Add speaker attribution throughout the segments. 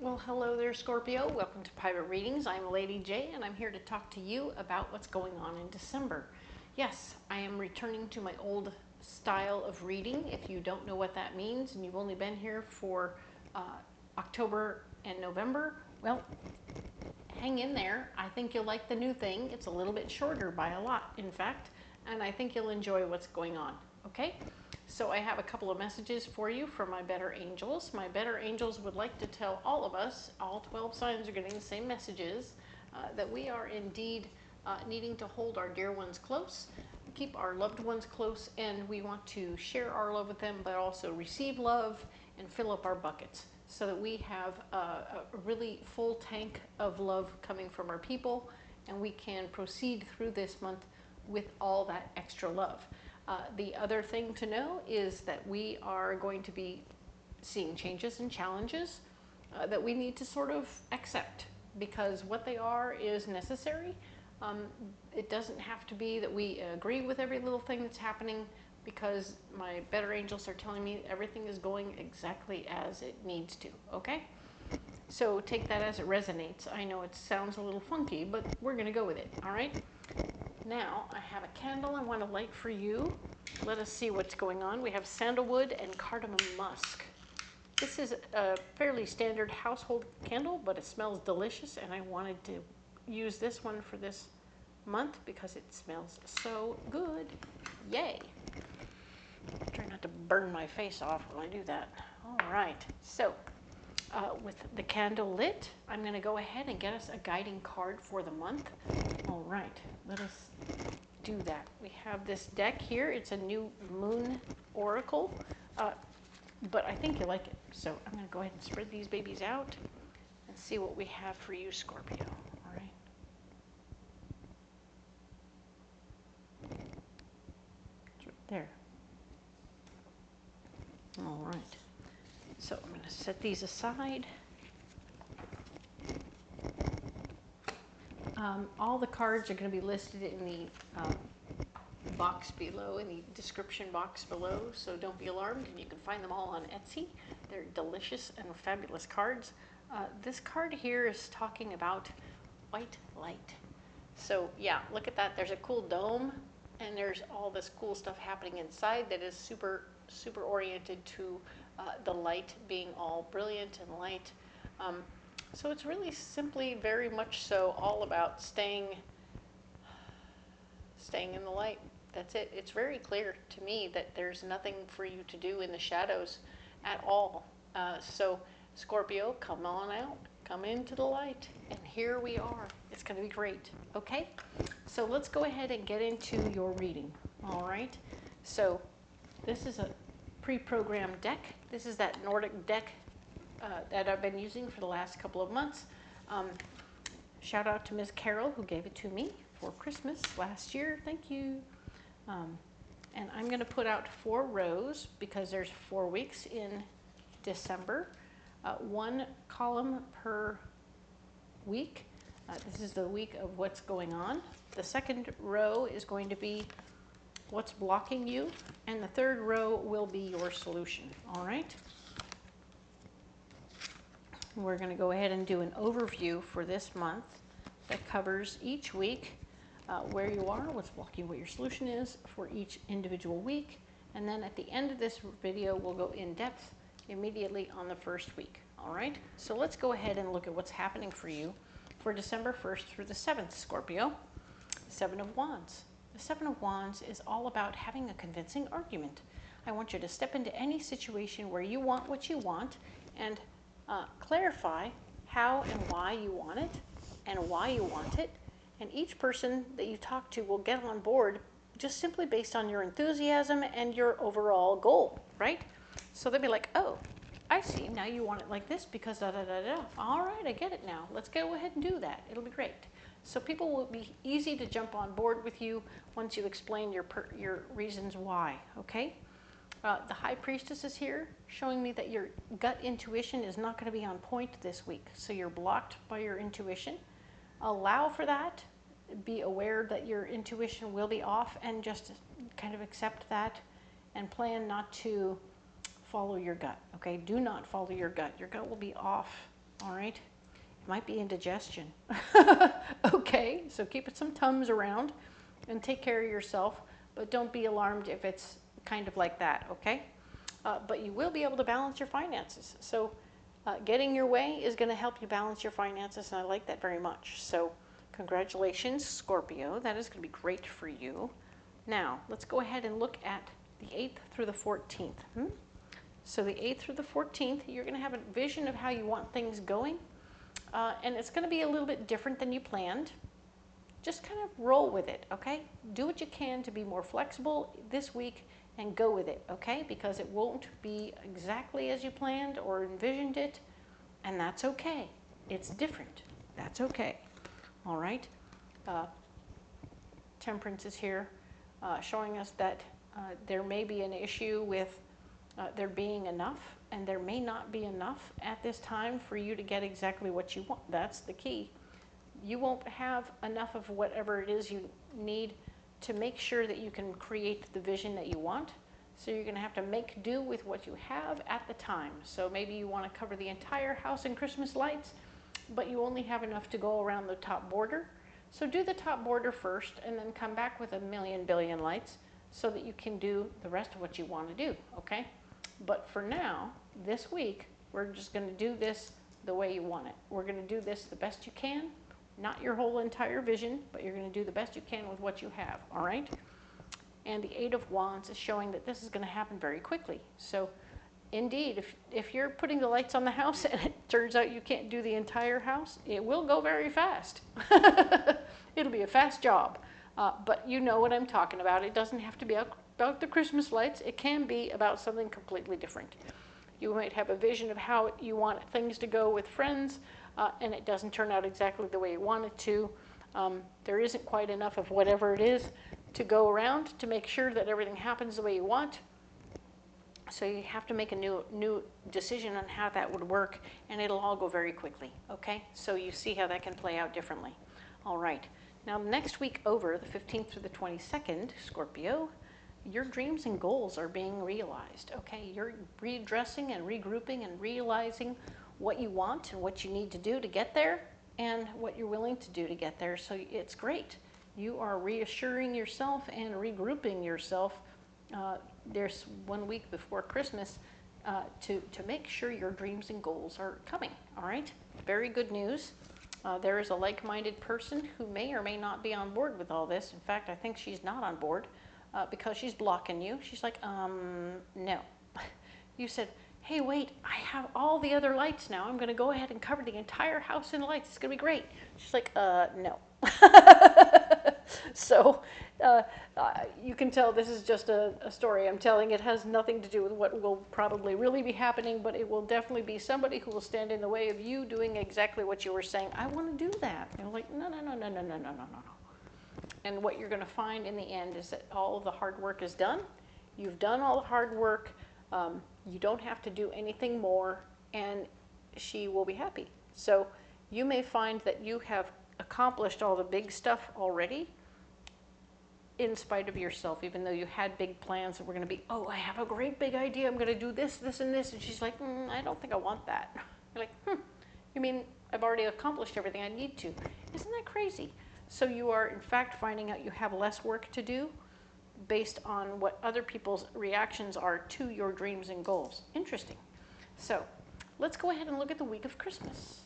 Speaker 1: Well, hello there, Scorpio. Welcome to Private Readings. I'm Lady J, and I'm here to talk to you about what's going on in December. Yes, I am returning to my old style of reading. If you don't know what that means, and you've only been here for October and November, well, hang in there. I think you'll like the new thing. It's a little bit shorter by a lot, in fact, and I think you'll enjoy what's going on, okay? So I have a couple of messages for you from my better angels. My better angels would like to tell all of us, all 12 signs are getting the same messages, that we are indeed needing to hold our dear ones close, keep our loved ones close, and we want to share our love with them, but also receive love and fill up our buckets so that we have a really full tank of love coming from our people, and we can proceed through this month with all that extra love. The other thing to know is that we are going to be seeing changes and challenges that we need to sort of accept, because what they are is necessary. It doesn't have to be that we agree with every little thing that's happening, because my better angels are telling me everything is going exactly as it needs to, okay? So take that as it resonates. I know it sounds a little funky, but we're going to go with it, all right? Now, I have a candle I want to light for you. Let us see what's going on. We have sandalwood and cardamom musk. This is a fairly standard household candle, but it smells delicious, and I wanted to use this one for this month because it smells so good. Yay! Try not to burn my face off while I do that. All right, so with the candle lit, I'm going to go ahead and get us a guiding card for the month. All right, let us do that. We have this deck here. It's a new moon oracle, but I think you like it. So I'm going to go ahead and spread these babies out and see what we have for you, Scorpio. All right. It's right there. All right. So I'm going to set these aside. All the cards are going to be listed in the box below, in the description box below, so don't be alarmed, and you can find them all on Etsy. They're delicious and fabulous cards. This card here is talking about white light. So yeah, look at that. There's a cool dome, and there's all this cool stuff happening inside that is super, super oriented to the light being all brilliant and light. So it's really simply very much so all about staying in the light. That's it. It's very clear to me that there's nothing for you to do in the shadows at all. So Scorpio, come on out, come into the light, and here we are. It's going to be great. Okay, so let's go ahead and get into your reading. All right, so this is a pre-programmed deck. This is that Nordic deck that I've been using for the last couple of months. Shout out to Ms. Carol, who gave it to me for Christmas last year. Thank you. And I'm going to put out 4 rows because there's 4 weeks in December, 1 column per week. This is the week of what's going on. The second row is going to be what's blocking you, and the third row will be your solution. All right? We're going to go ahead and do an overview for this month that covers each week, where you are, what's blocking, what your solution is for each individual week. And then at the end of this video, we'll go in depth immediately on the first week. All right? So let's go ahead and look at what's happening for you for December 1st through the 7th, Scorpio. 7 of Wands. The 7 of Wands is all about having a convincing argument. I want you to step into any situation where you want what you want and clarify how and why you want it and why you want it. And each person that you talk to will get on board just simply based on your enthusiasm and your overall goal, right? So they'll be like, oh, I see, now you want it like this because da da da da. All right, I get it now. Let's go ahead and do that. It'll be great. So people will be easy to jump on board with you once you explain your reasons why, okay? The High Priestess is here, showing me that your gut intuition is not going to be on point this week. So you're blocked by your intuition. Allow for that. Be aware that your intuition will be off, and just kind of accept that and plan not to follow your gut, okay? Do not follow your gut. Your gut will be off all right? It might be indigestion. Okay, so keep some Tums around and take care of yourself, but don't be alarmed if it's kind of like that, okay? But you will be able to balance your finances. So getting your way is going to help you balance your finances, and I like that very much. So congratulations, Scorpio. That is going to be great for you. Now, let's go ahead and look at the 8th through the 14th. So the 8th through the 14th, you're going to have a vision of how you want things going. And it's going to be a little bit different than you planned. Just kind of roll with it, okay? Do what you can to be more flexible this week and go with it, okay? Because it won't be exactly as you planned or envisioned it, and that's okay. It's different. That's okay. All right? Temperance is here, showing us that there may be an issue with there being enough, and there may not be enough at this time for you to get exactly what you want. That's the key. You won't have enough of whatever it is you need to make sure that you can create the vision that you want. So you're going to have to make do with what you have at the time. So maybe you want to cover the entire house in Christmas lights, but you only have enough to go around the top border. So do the top border first, and then come back with a million billion lights so that you can do the rest of what you want to do, okay? But for now, this week, we're just going to do this the way you want it. We're going to do this the best you can, not your whole entire vision, but you're going to do the best you can with what you have, all right? And the 8 of Wands is showing that this is going to happen very quickly. So indeed, if you're putting the lights on the house and it turns out you can't do the entire house, it will go very fast. It'll be a fast job. But you know what I'm talking about. It doesn't have to be about the Christmas lights. It can be about something completely different. You might have a vision of how you want things to go with friends, and it doesn't turn out exactly the way you want it to. There isn't quite enough of whatever it is to go around to make sure that everything happens the way you want. So you have to make a new decision on how that would work, and it'll all go very quickly, okay? So you see how that can play out differently. All right. Now, next week over, the 15th through the 22nd, Scorpio, your dreams and goals are being realized, okay? You're readdressing and regrouping and realizing what you want and what you need to do to get there and what you're willing to do to get there. So it's great. You are reassuring yourself and regrouping yourself. There's 1 week before Christmas to make sure your dreams and goals are coming, all right? Very good news. There is a like-minded person who may or may not be on board with all this. In fact, I think she's not on board because she's blocking you. She's like, no. You said, hey, wait, I have all the other lights now. I'm going to go ahead and cover the entire house in lights. It's going to be great. She's like, no. So you can tell this is just a story I'm telling. It has nothing to do with what will probably really be happening, but it will definitely be somebody who will stand in the way of you doing exactly what you were saying. I want to do that. And you're like, no. And what you're going to find in the end is that all of the hard work is done. You've done all the hard work. You don't have to do anything more, and she will be happy. So you may find that you have accomplished all the big stuff already in spite of yourself, even though you had big plans that were going to be, oh, I have a great big idea. I'm going to do this, this, and this. And she's like, I don't think I want that. You're like, you mean I've already accomplished everything I need to? Isn't that crazy? So you are, in fact, finding out you have less work to do based on what other people's reactions are to your dreams and goals. Interesting. So let's go ahead and look at the week of Christmas.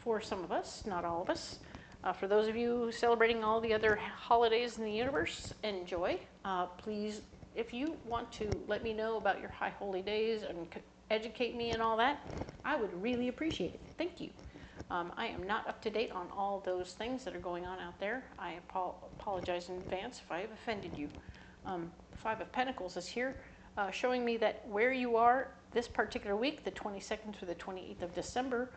Speaker 1: For some of us, not all of us. For those of you celebrating all the other holidays in the universe, enjoy. Please, if you want to let me know about your high holy days and educate me and all that, I would really appreciate it. Thank you. I am not up to date on all those things that are going on out there. I apologize in advance if I have offended you. The Five of Pentacles is here, showing me that where you are this particular week, the 22nd through the 28th of December,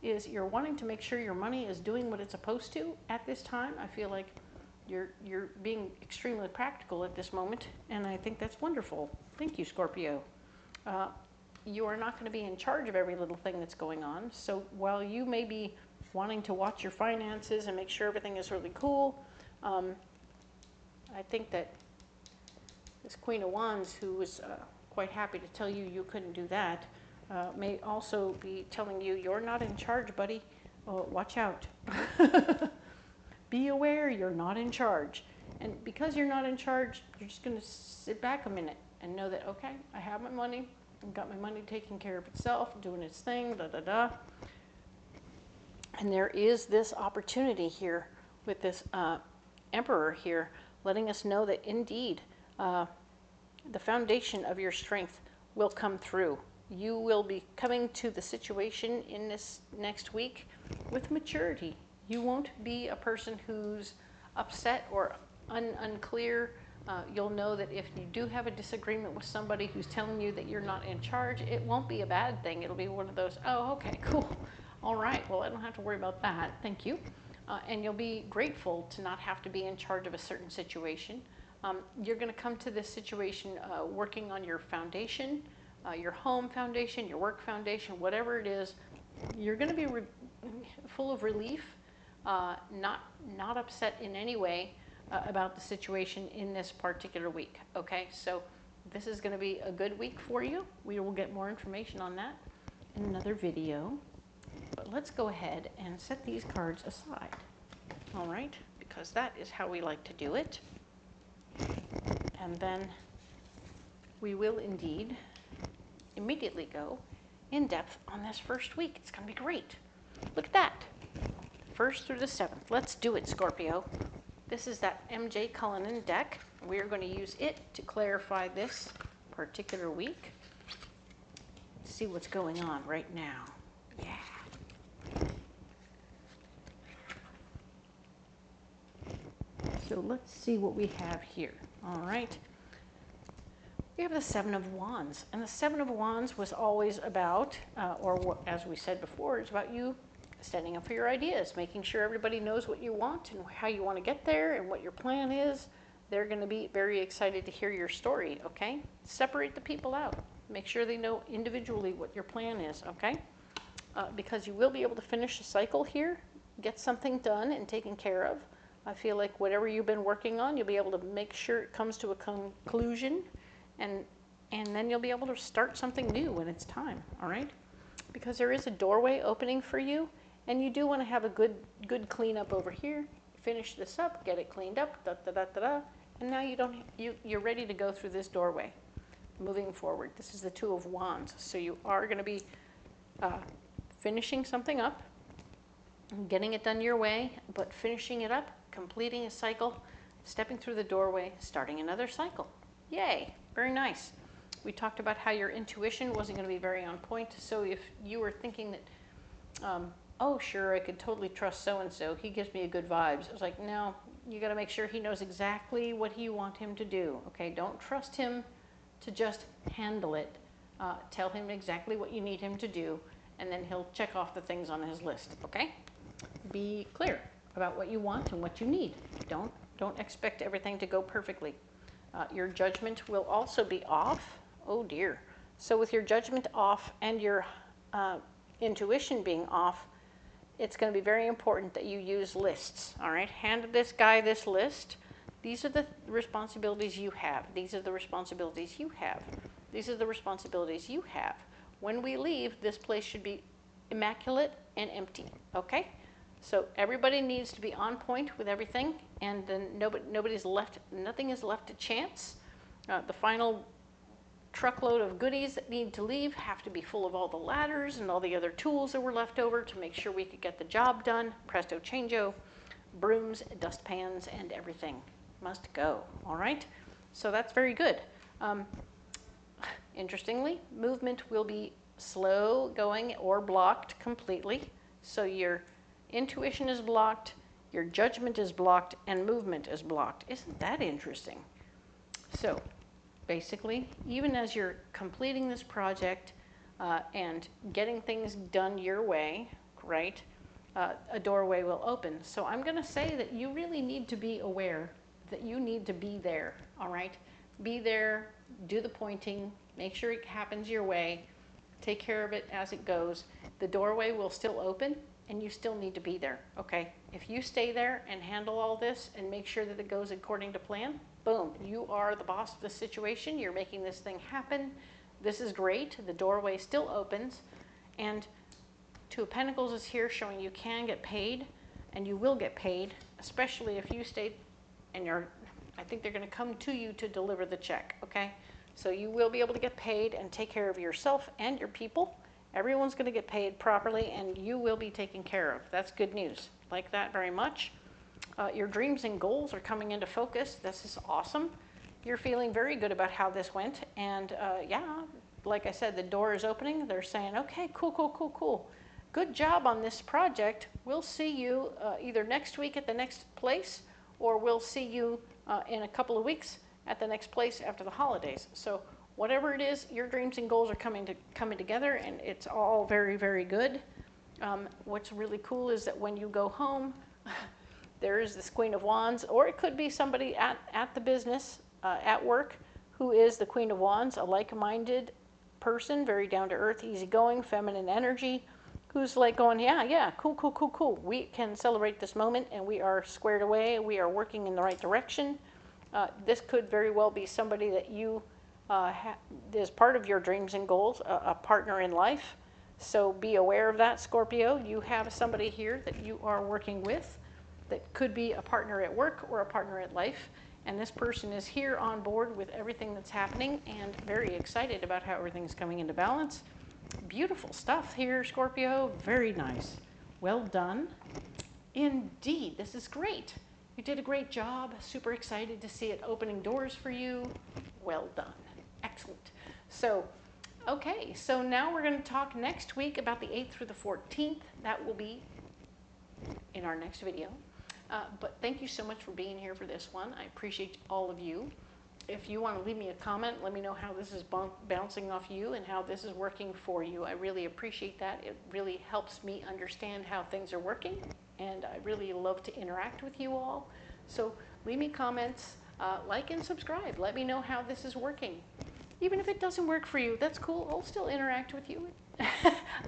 Speaker 1: is you're wanting to make sure your money is doing what it's supposed to at this time. I feel like you're being extremely practical at this moment, and I think that's wonderful. Thank you, Scorpio. You are not going to be in charge of every little thing that's going on, so while you may be wanting to watch your finances and make sure everything is really cool, I think that this Queen of Wands, who was quite happy to tell you you couldn't do that, may also be telling you, you're not in charge, buddy. Oh, watch out. Be aware you're not in charge. And because you're not in charge, you're just going to sit back a minute and know that, okay, I have my money. I've got my money taking care of itself, doing its thing, da-da-da. And there is this opportunity here with this Emperor here, letting us know that indeed the foundation of your strength will come through. You will be coming to the situation in this next week with maturity. You won't be a person who's upset or unclear. You'll know that if you do have a disagreement with somebody who's telling you that you're not in charge, it won't be a bad thing. It'll be one of those, oh, okay, cool. All right, well, I don't have to worry about that. Thank you. And you'll be grateful to not have to be in charge of a certain situation. You're going to come to this situation working on your foundation, your home foundation, your work foundation, whatever it is. You're going to be full of relief, not upset in any way about the situation in this particular week. Okay, so this is going to be a good week for you. We will get more information on that in another video. But let's go ahead and set these cards aside. All right, because that is how we like to do it. And then we will indeed immediately go in depth on this first week. It's going to be great. Look at that. 1st through the 7th. Let's do it, Scorpio. This is that MJ Cullinane deck. We are going to use it to clarify this particular week. Let's see what's going on right now. Yeah. So let's see what we have here. All right. We have the 7 of Wands. And the 7 of Wands was always about, as we said before, it's about you standing up for your ideas, making sure everybody knows what you want and how you want to get there and what your plan is. They're going to be very excited to hear your story, okay? Separate the people out. Make sure they know individually what your plan is, okay? Because you will be able to finish the cycle here, get something done and taken care of. I feel like whatever you've been working on, you'll be able to make sure it comes to a conclusion, and then you'll be able to start something new when it's time, all right? Because there is a doorway opening for you, and you do want to have a good cleanup over here. Finish this up, get it cleaned up, and now you're ready to go through this doorway. Moving forward, this is the 2 of Wands, so you are going to be finishing something up, getting it done your way, but finishing it up, completing a cycle, stepping through the doorway, starting another cycle. Yay, very nice. We talked about how your intuition wasn't going to be very on point, so if you were thinking that, oh, sure, I could totally trust so-and-so, he gives me a good vibes. It was like, no, you got to make sure he knows exactly what you want him to do, okay? Don't trust him to just handle it. Tell him exactly what you need him to do, and then he'll check off the things on his list, okay? Be clear about what you want and what you need. Don't expect everything to go perfectly. Your judgment will also be off. Oh dear. So with your judgment off and your intuition being off, it's going to be very important that you use lists, all right? Hand this guy this list. These are the responsibilities you have. These are the responsibilities you have. These are the responsibilities you have. When we leave, this place should be immaculate and empty, okay? So everybody needs to be on point with everything, and then nothing is left to chance. The final truckload of goodies that need to leave have to be full of all the ladders and all the other tools that were left over to make sure we could get the job done. Presto changeo, brooms, dustpans, and everything must go, all right? So that's very good. Interestingly, movement will be slow going or blocked completely. So your intuition is blocked, your judgment is blocked, and movement is blocked. Isn't that interesting? So basically, even as you're completing this project and getting things done your way, right, a doorway will open. So I'm going to say that you really need to be aware that you need to be there, all right? Be there, do the pointing, make sure it happens your way, take care of it as it goes. The doorway will still open, and you still need to be there, okay? If you stay there and handle all this and make sure that it goes according to plan, boom, you are the boss of the situation. You're making this thing happen. this is great. The doorway still opens. And Two of Pentacles is here showing you can get paid, and you will get paid, especially if you stay and I think they're going to come to you to deliver the check, okay? So you will be able to get paid and take care of yourself and your people. Everyone's going to get paid properly, and you will be taken care of. That's good news. Like that very much. Your dreams and goals are coming into focus. This is awesome. You're feeling very good about how this went. And yeah, like I said, the door is opening. They're saying, okay, cool, cool, cool, cool. Good job on this project. We'll see you either next week at the next place, or we'll see you in a couple of weeks at the next place after the holidays. So whatever it is, your dreams and goals are coming together, and it's all very, very good. What's really cool is that when you go home, there is this Queen of Wands, or it could be somebody at the business, at work, who is the Queen of Wands, a like-minded person, very down-to-earth, easygoing, feminine energy, who's like going, yeah, cool, cool, cool, cool. We can celebrate this moment, and we are squared away. We are working in the right direction. This could very well be somebody that you is part of your dreams and goals, a partner in life. So be aware of that, Scorpio. You have somebody here that you are working with that could be a partner at work or a partner at life. And this person is here on board with everything that's happening and very excited about how everything's coming into balance. Beautiful stuff here, Scorpio. Very nice. Well done. Indeed, this is great. You did a great job. Super excited to see it opening doors for you. Well done. Excellent. So, okay, so now we're going to talk next week about the 8th through the 14th. That will be in our next video. But thank you so much for being here for this one. I appreciate all of you. If you want to leave me a comment, let me know how this is bouncing off you and how this is working for you. I really appreciate that. It really helps me understand how things are working, and I really love to interact with you all. So leave me comments, like and subscribe. Let me know how this is working. Even if it doesn't work for you, that's cool. I'll still interact with you.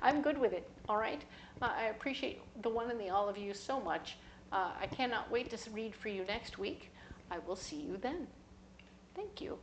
Speaker 1: I'm good with it, all right? I appreciate the one and the all of you so much. I cannot wait to read for you next week. I will see you then. Thank you.